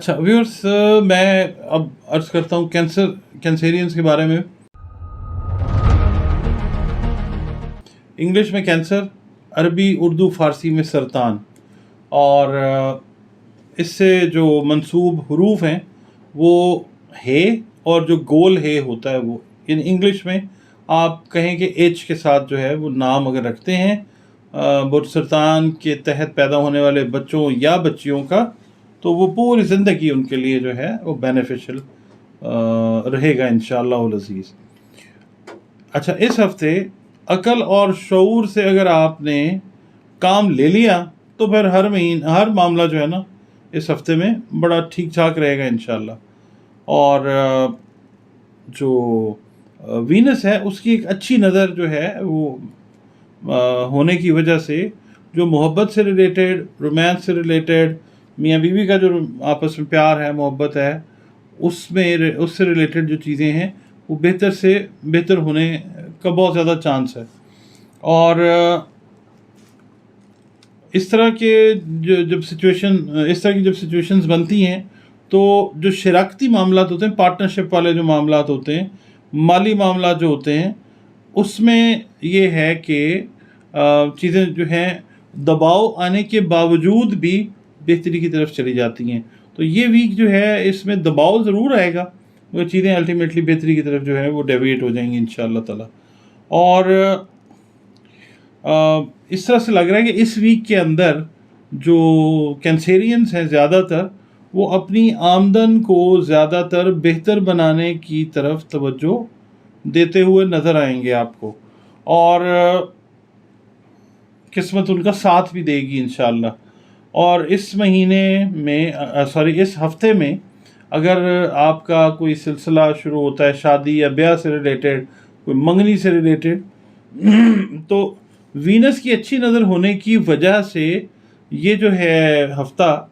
अच्छा व्यूअर्स, मैं अब अर्ज़ करता हूँ कैंसेरियंस के बारे में। इंग्लिश में कैंसर, अरबी उर्दू फ़ारसी में सरतान। और इससे जो मंसूब हरूफ हैं वो हे, और जो गोल हे होता है वो इन इंग्लिश में आप कहें कि एच के साथ जो है वो नाम अगर रखते हैं सरतान के तहत पैदा होने वाले बच्चों या बच्चियों का, तो वो पूरी ज़िंदगी उनके लिए जो है वो बेनिफिशियल रहेगा इंशाअल्लाह अज़ीज़। अच्छा, इस हफ्ते अकल और शऊर से अगर आपने काम ले लिया तो फिर हर मामला जो है ना इस हफ्ते में बड़ा ठीक ठाक रहेगा इंशाअल्लाह। और जो वीनस है उसकी एक अच्छी नज़र जो है वो होने की वजह से जो मोहब्बत से रिलेटेड, रोमांस से रिलेटेड, मियाँ बीवी का जो आपस में प्यार है, मोहब्बत है, उससे रिलेटेड जो चीज़ें हैं वो बेहतर से बेहतर होने का बहुत ज़्यादा चांस है। और इस तरह की जब सिचुएशंस बनती हैं तो जो शराकती मामलात होते हैं, पार्टनरशिप वाले जो मामलात होते हैं, माली मामला जो होते हैं, उसमें ये है कि चीज़ें जो हैं दबाव आने के बावजूद भी बेहतरी की तरफ चली जाती हैं। तो ये वीक जो है इसमें दबाव ज़रूर आएगा, वो चीज़ें अल्टीमेटली बेहतरी की तरफ जो है वो डेविएट हो जाएंगी इंशाअल्लाह ताला। और इस तरह से लग रहा है कि इस वीक के अंदर जो कैंसेरियंस हैं ज़्यादातर वो अपनी आमदन को ज़्यादातर बेहतर बनाने की तरफ तवज्जो देते हुए नज़र आएंगे आपको, और किस्मत उनका साथ भी देगी इंशाअल्लाह। और इस महीने में इस हफ्ते में अगर आपका कोई सिलसिला शुरू होता है शादी या ब्याह से रिलेटेड, कोई मंगनी से रिलेटेड तो वीनस की अच्छी नज़र होने की वजह से ये जो है हफ्ता,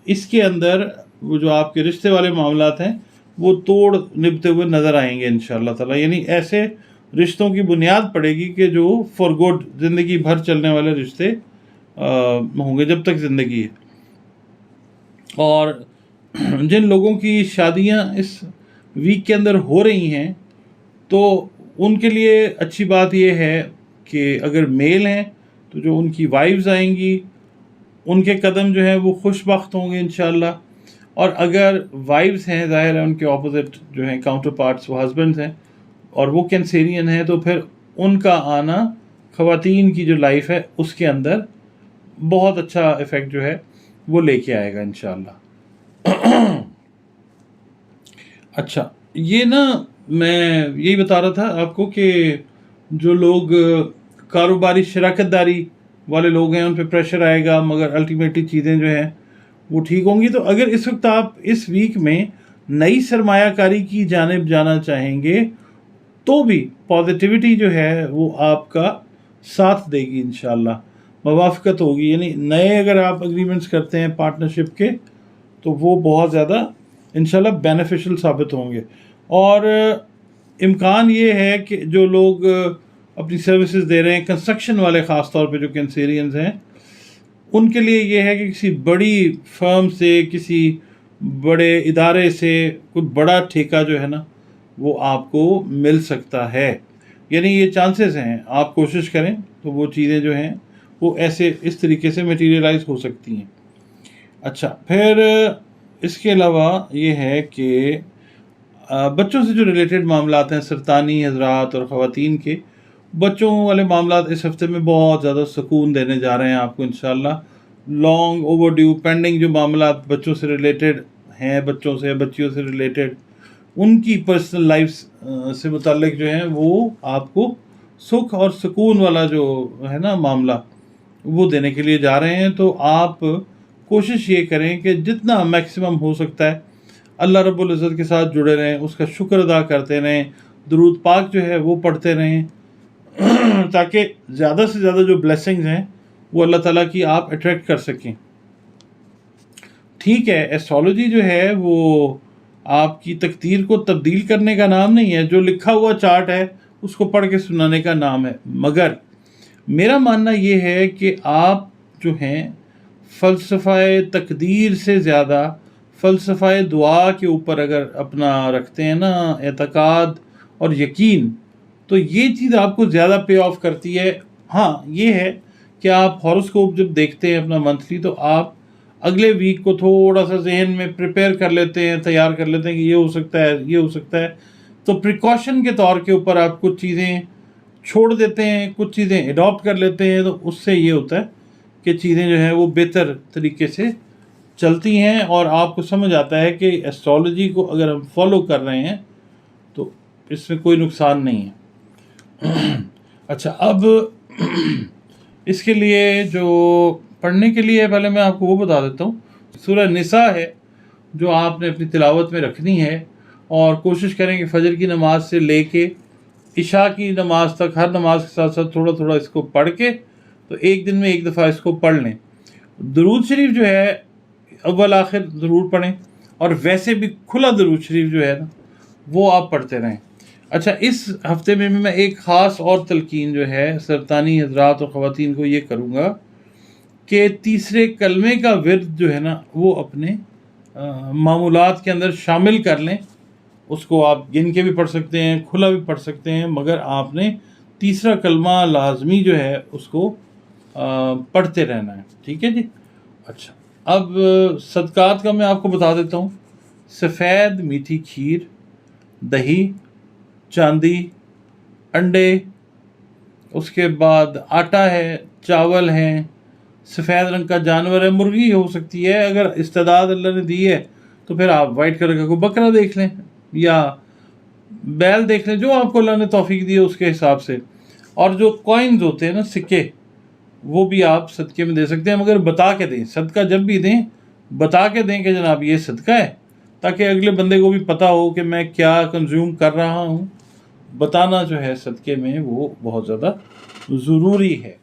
इसके अंदर वो जो आपके रिश्ते वाले मामलात हैं वो तोड़ निभते हुए नज़र आएंगे इंशाअल्लाह ताला। यानी ऐसे रिश्तों की बुनियाद पड़ेगी कि जो फॉर गुड ज़िंदगी भर चलने वाले रिश्ते होंगे जब तक ज़िंदगी है। और जिन लोगों की शादियां इस वीक के अंदर हो रही हैं तो उनके लिए अच्छी बात यह है कि अगर मेल हैं तो जो उनकी वाइफ्स आएंगी उनके कदम जो है वो खुशबख्त होंगे इंशाअल्लाह। और अगर वाइफ्स हैं, ज़ाहिर है उनके ऑपोजिट जो हैं काउंटर पार्ट्स वो हस्बैंड्स हैं और वो कैंसेरियन है, तो फिर उनका आना ख़वातीन की जो लाइफ है उसके अंदर बहुत अच्छा इफ़ेक्ट जो है वो लेके आएगा इंशाअल्लाह। अच्छा, ये ना मैं यही बता रहा था आपको कि जो लोग कारोबारी शराकतदारी वाले लोग हैं उन पे प्रेशर आएगा, मगर अल्टीमेटली चीज़ें जो हैं वो ठीक होंगी। तो अगर इस वक्त आप इस वीक में नई सरमायाकारी की जानिब जाना चाहेंगे तो भी पॉजिटिविटी जो है वो आपका साथ देगी इंशाअल्लाह, मवाफ़क़त होगी। यानी नए अगर आप एग्रीमेंट्स करते हैं पार्टनरशिप के तो वो बहुत ज़्यादा इंशाअल्लाह बेनिफिशियल साबित होंगे। और इम्कान ये है कि जो लोग अपनी सर्विसेज दे रहे हैं, कंस्ट्रक्शन वाले ख़ास तौर पे जो कैंसेरियंस हैं, उनके लिए ये है कि किसी बड़ी फर्म से, किसी बड़े इदारे से कोई बड़ा ठेका जो है ना वो आपको मिल सकता है। यानी ये चांसेस हैं, आप कोशिश करें तो वो चीज़ें जो हैं वो ऐसे इस तरीके से मटीरियलाइज हो सकती हैं। अच्छा, फिर इसके अलावा ये है कि बच्चों से जो रिलेटेड मामलात हैं, सरतानी हजरात और ख़वातीन के बच्चों वाले मामलात इस हफ्ते में बहुत ज़्यादा सुकून देने जा रहे हैं आपको इंशाअल्लाह। लॉन्ग ओवर ड्यू पेंडिंग जो मामलात बच्चों से रिलेटेड हैं, बच्चों से बच्चियों से रिलेटेड, उनकी पर्सनल लाइफ से मुताल्लिक जो हैं वो आपको सुख और सुकून वाला जो है ना मामला वो देने के लिए जा रहे हैं। तो आप कोशिश ये करें कि जितना मैक्सिमम हो सकता है अल्लाह रब्बुल इज़्ज़त के साथ जुड़े रहें, उसका शुक्र अदा करते रहें, दुरूद पाक जो है वो पढ़ते रहें ताकि ज़्यादा से ज़्यादा जो ब्लेसिंग्स हैं वो अल्लाह ताला की आप अट्रैक्ट कर सकें। ठीक है, एस्ट्रोलॉजी जो है वो आपकी तकदीर को तब्दील करने का नाम नहीं है, जो लिखा हुआ चार्ट है उसको पढ़ के सुनाने का नाम है। मगर मेरा मानना ये है कि आप जो हैं फ़लसफ़ाए तकदीर से ज़्यादा فلسفہ دعا کے اوپر اگر اپنا رکھتے ہیں نا اعتقاد اور یقین، تو یہ چیز آپ کو زیادہ پے آف کرتی ہے۔ ہاں یہ ہے کہ آپ ہاروسکوپ جب دیکھتے ہیں اپنا منتھلی، تو آپ اگلے ویک کو تھوڑا سا ذہن میں پریپیئر کر لیتے ہیں، تیار کر لیتے ہیں کہ یہ ہو سکتا ہے، یہ ہو سکتا ہے، تو پریکاشن کے طور کے اوپر آپ کچھ چیزیں چھوڑ دیتے ہیں، کچھ چیزیں اڈاپٹ کر لیتے ہیں، تو اس سے یہ ہوتا ہے کہ چیزیں جو ہیں وہ بہتر طریقے سے چلتی ہیں، اور آپ کو سمجھ آتا ہے کہ ایسٹرالوجی کو اگر ہم فالو کر رہے ہیں تو اس میں کوئی نقصان نہیں ہے۔ اچھا، اب اس کے لیے جو پڑھنے کے لیے پہلے میں آپ کو وہ بتا دیتا ہوں، سورہ نساء ہے جو آپ نے اپنی تلاوت میں رکھنی ہے، اور کوشش کریں کہ فجر کی نماز سے لے کے عشاء کی نماز تک ہر نماز کے ساتھ ساتھ تھوڑا تھوڑا اس کو پڑھ کے، تو ایک دن میں ایک دفعہ اس کو پڑھ لیں۔ درود شریف جو ہے اول آخر ضرور پڑھیں، اور ویسے بھی کھلا درود شریف جو ہے نا وہ آپ پڑھتے رہیں۔ اچھا، اس ہفتے میں میں ایک خاص اور تلقین جو ہے سرطانی حضرات اور خواتین کو یہ کروں گا کہ تیسرے کلمے کا ورد جو ہے نا وہ اپنے معمولات کے اندر شامل کر لیں۔ اس کو آپ گن کے بھی پڑھ سکتے ہیں، کھلا بھی پڑھ سکتے ہیں، مگر آپ نے تیسرا کلمہ لازمی جو ہے اس کو پڑھتے رہنا ہے، ٹھیک ہے جی۔ اچھا، اب صدقات کا میں آپ کو بتا دیتا ہوں۔ سفید میٹھی کھیر، دہی، چاندی، انڈے، اس کے بعد آٹا ہے، چاول ہیں، سفید رنگ کا جانور ہے، مرغی ہو سکتی ہے، اگر استعداد اللہ نے دی ہے تو پھر آپ وائٹ کلر کا کوئی بکرا دیکھ لیں یا بیل دیکھ لیں، جو آپ کو اللہ نے توفیق دی ہے اس کے حساب سے۔ اور جو کوائنز ہوتے ہیں نا، سکے، وہ بھی آپ صدقے میں دے سکتے ہیں، مگر بتا کے دیں۔ صدقہ جب بھی دیں بتا کے دیں کہ جناب یہ صدقہ ہے، تاکہ اگلے بندے کو بھی پتہ ہو کہ میں کیا کنزیوم کر رہا ہوں۔ بتانا جو ہے صدقے میں وہ بہت زیادہ ضروری ہے۔